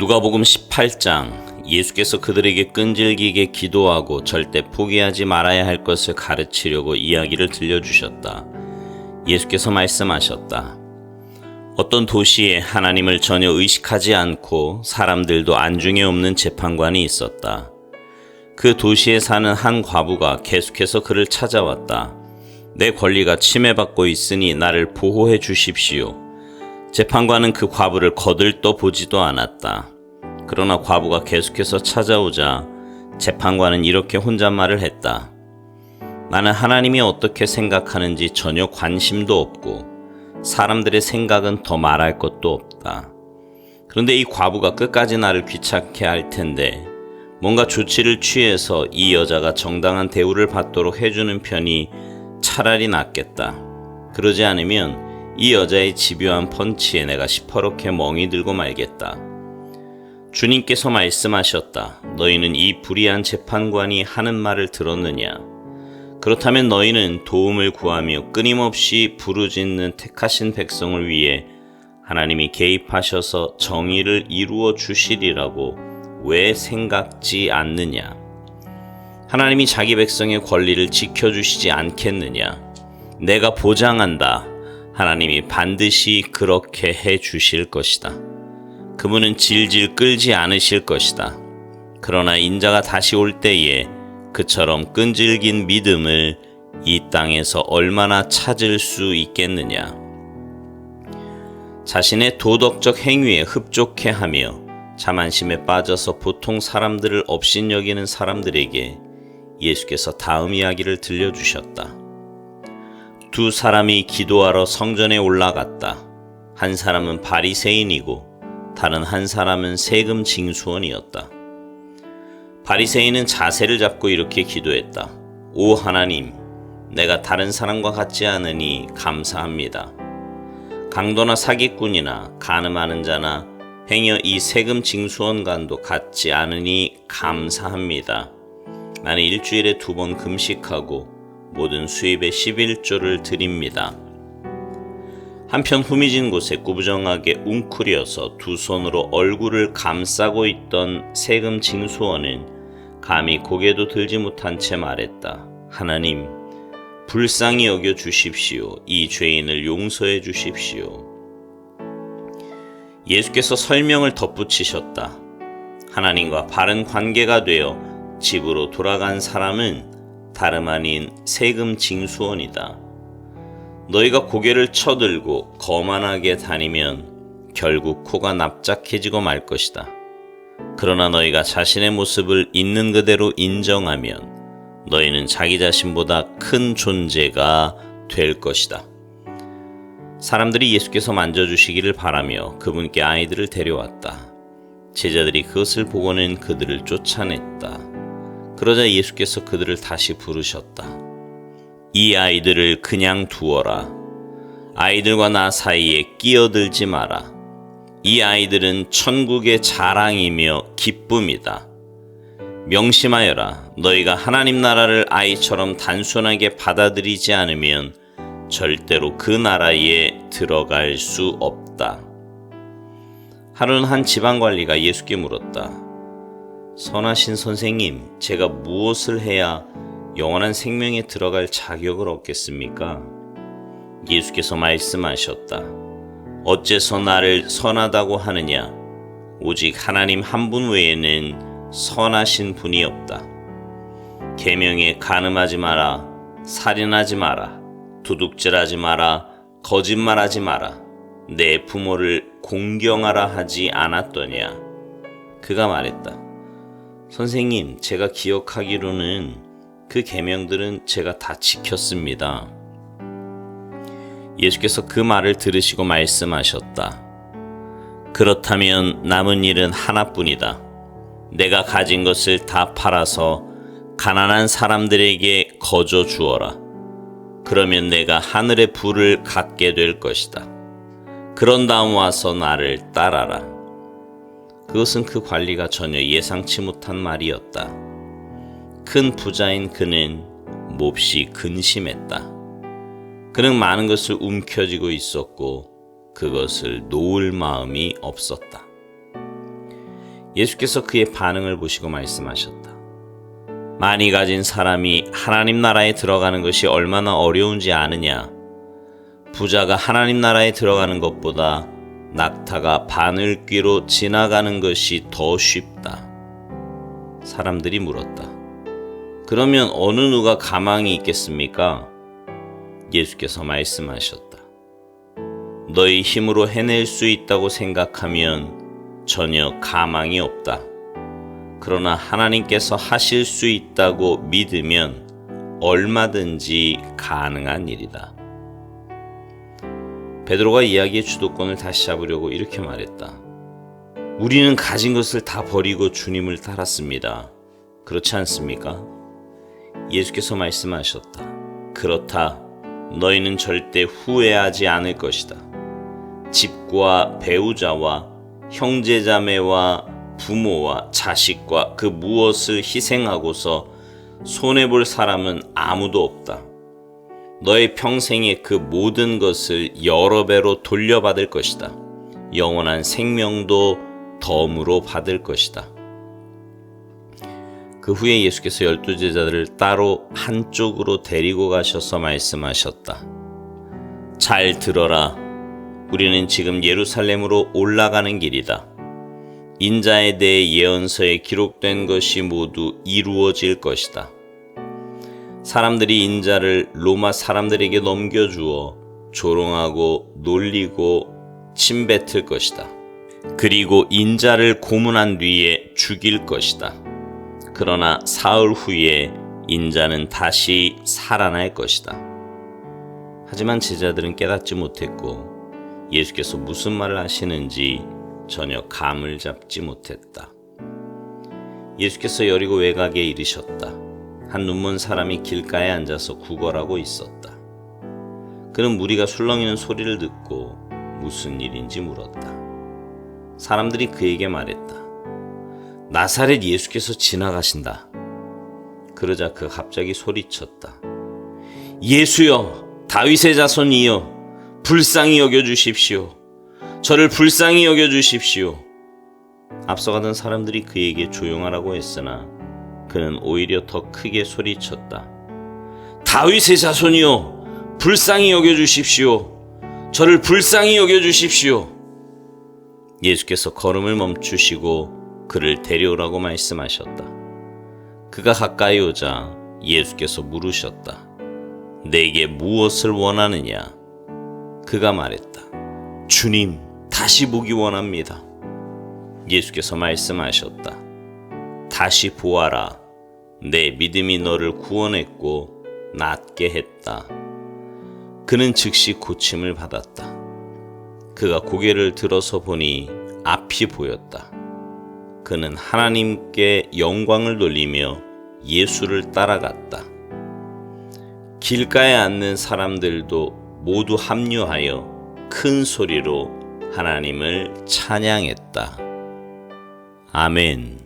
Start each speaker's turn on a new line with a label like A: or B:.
A: 누가복음 18장. 예수께서 그들에게 끈질기게 기도하고 절대 포기하지 말아야 할 것을 가르치려고 이야기를 들려주셨다. 예수께서 말씀하셨다. 어떤 도시에 하나님을 전혀 의식하지 않고 사람들도 안중에 없는 재판관이 있었다. 그 도시에 사는 한 과부가 계속해서 그를 찾아왔다. 내 권리가 침해받고 있으니 나를 보호해 주십시오. 재판관은 그 과부를 거들떠 보지도 않았다. 그러나 과부가 계속해서 찾아오자 재판관은 이렇게 혼잣말을 했다. 나는 하나님이 어떻게 생각하는지 전혀 관심도 없고 사람들의 생각은 더 말할 것도 없다. 그런데 이 과부가 끝까지 나를 귀찮게 할 텐데 뭔가 조치를 취해서 이 여자가 정당한 대우를 받도록 해주는 편이 차라리 낫겠다. 그러지 않으면 이 여자의 집요한 펀치에 내가 시퍼렇게 멍이 들고 말겠다. 주님께서 말씀하셨다. 너희는 이 불의한 재판관이 하는 말을 들었느냐? 그렇다면 너희는 도움을 구하며 끊임없이 부르짖는 택하신 백성을 위해 하나님이 개입하셔서 정의를 이루어 주시리라고 왜 생각지 않느냐? 하나님이 자기 백성의 권리를 지켜주시지 않겠느냐? 내가 보장한다. 하나님이 반드시 그렇게 해 주실 것이다. 그분은 질질 끌지 않으실 것이다. 그러나 인자가 다시 올 때에 그처럼 끈질긴 믿음을 이 땅에서 얼마나 찾을 수 있겠느냐. 자신의 도덕적 행위에 흡족해하며 자만심에 빠져서 보통 사람들을 업신여기는 사람들에게 예수께서 다음 이야기를 들려주셨다. 두 사람이 기도하러 성전에 올라갔다. 한 사람은 바리새인이고 다른 한 사람은 세금 징수원이었다. 바리새인은 자세를 잡고 이렇게 기도했다. 오 하나님, 내가 다른 사람과 같지 않으니 감사합니다. 강도나 사기꾼이나 간음하는 자나 행여 이 세금 징수원관도 같지 않으니 감사합니다. 나는 일주일에 2번 금식하고 모든 수입의 11조를 드립니다. 한편 후미진 곳에 구부정하게 웅크려서 두 손으로 얼굴을 감싸고 있던 세금 징수원은 감히 고개도 들지 못한 채 말했다. 하나님, 불쌍히 여겨 주십시오. 이 죄인을 용서해 주십시오. 예수께서 설명을 덧붙이셨다. 하나님과 바른 관계가 되어 집으로 돌아간 사람은 다름 아닌 세금 징수원이다. 너희가 고개를 쳐들고 거만하게 다니면 결국 코가 납작해지고 말 것이다. 그러나 너희가 자신의 모습을 있는 그대로 인정하면 너희는 자기 자신보다 큰 존재가 될 것이다. 사람들이 예수께서 만져주시기를 바라며 그분께 아이들을 데려왔다. 제자들이 그것을 보고는 그들을 쫓아냈다. 그러자 예수께서 그들을 다시 부르셨다. 이 아이들을 그냥 두어라. 아이들과 나 사이에 끼어들지 마라. 이 아이들은 천국의 자랑이며 기쁨이다. 명심하여라. 너희가 하나님 나라를 아이처럼 단순하게 받아들이지 않으면 절대로 그 나라에 들어갈 수 없다. 하루는 한 지방관리가 예수께 물었다. 선하신 선생님, 제가 무엇을 해야 영원한 생명에 들어갈 자격을 얻겠습니까? 예수께서 말씀하셨다. 어째서 나를 선하다고 하느냐? 오직 하나님 한 분 외에는 선하신 분이 없다. 계명에 간음하지 마라, 살인하지 마라, 도둑질하지 마라, 거짓말하지 마라, 내 부모를 공경하라 하지 않았더냐? 그가 말했다. 선생님, 제가 기억하기로는 그 계명들은 제가 다 지켰습니다. 예수께서 그 말을 들으시고 말씀하셨다. 그렇다면 남은 일은 하나뿐이다. 내가 가진 것을 다 팔아서 가난한 사람들에게 거저 주어라. 그러면 내가 하늘의 부를 갖게 될 것이다. 그런 다음 와서 나를 따라라. 그것은 그 관리가 전혀 예상치 못한 말이었다. 큰 부자인 그는 몹시 근심했다. 그는 많은 것을 움켜쥐고 있었고 그것을 놓을 마음이 없었다. 예수께서 그의 반응을 보시고 말씀하셨다. 많이 가진 사람이 하나님 나라에 들어가는 것이 얼마나 어려운지 아느냐? 부자가 하나님 나라에 들어가는 것보다 낙타가 바늘귀로 지나가는 것이 더 쉽다. 사람들이 물었다. 그러면 어느 누가 가망이 있겠습니까? 예수께서 말씀하셨다. 너희 힘으로 해낼 수 있다고 생각하면 전혀 가망이 없다. 그러나 하나님께서 하실 수 있다고 믿으면 얼마든지 가능한 일이다. 베드로가 이야기의 주도권을 다시 잡으려고 이렇게 말했다. 우리는 가진 것을 다 버리고 주님을 따랐습니다. 그렇지 않습니까? 예수께서 말씀하셨다. 그렇다. 너희는 절대 후회하지 않을 것이다. 집과 배우자와 형제자매와 부모와 자식과 그 무엇을 희생하고서 손해볼 사람은 아무도 없다. 너의 평생에 그 모든 것을 여러 배로 돌려받을 것이다. 영원한 생명도 덤으로 받을 것이다. 그 후에 예수께서 12제자들을 따로 한쪽으로 데리고 가셔서 말씀하셨다. 잘 들어라. 우리는 지금 예루살렘으로 올라가는 길이다. 인자에 대해 예언서에 기록된 것이 모두 이루어질 것이다. 사람들이 인자를 로마 사람들에게 넘겨주어 조롱하고 놀리고 침뱉을 것이다. 그리고 인자를 고문한 뒤에 죽일 것이다. 그러나 사흘 후에 인자는 다시 살아날 것이다. 하지만 제자들은 깨닫지 못했고 예수께서 무슨 말을 하시는지 전혀 감을 잡지 못했다. 예수께서 여리고 외곽에 이르셨다. 한 눈먼 사람이 길가에 앉아서 구걸하고 있었다. 그는 무리가 술렁이는 소리를 듣고 무슨 일인지 물었다. 사람들이 그에게 말했다. 나사렛 예수께서 지나가신다. 그러자 그가 갑자기 소리쳤다. 예수여, 다윗의 자손이여, 불쌍히 여겨주십시오. 저를 불쌍히 여겨주십시오. 앞서가던 사람들이 그에게 조용하라고 했으나 그는 오히려 더 크게 소리쳤다. 다윗의 자손이여, 불쌍히 여겨주십시오. 저를 불쌍히 여겨주십시오. 예수께서 걸음을 멈추시고 그를 데려오라고 말씀하셨다. 그가 가까이 오자 예수께서 물으셨다. 내게 무엇을 원하느냐? 그가 말했다. 주님, 다시 보기 원합니다. 예수께서 말씀하셨다. 다시 보아라. 내 믿음이 너를 구원했고 낫게 했다. 그는 즉시 고침을 받았다. 그가 고개를 들어서 보니 앞이 보였다. 그는 하나님께 영광을 돌리며 예수를 따라갔다. 길가에 앉는 사람들도 모두 합류하여 큰 소리로 하나님을 찬양했다. 아멘.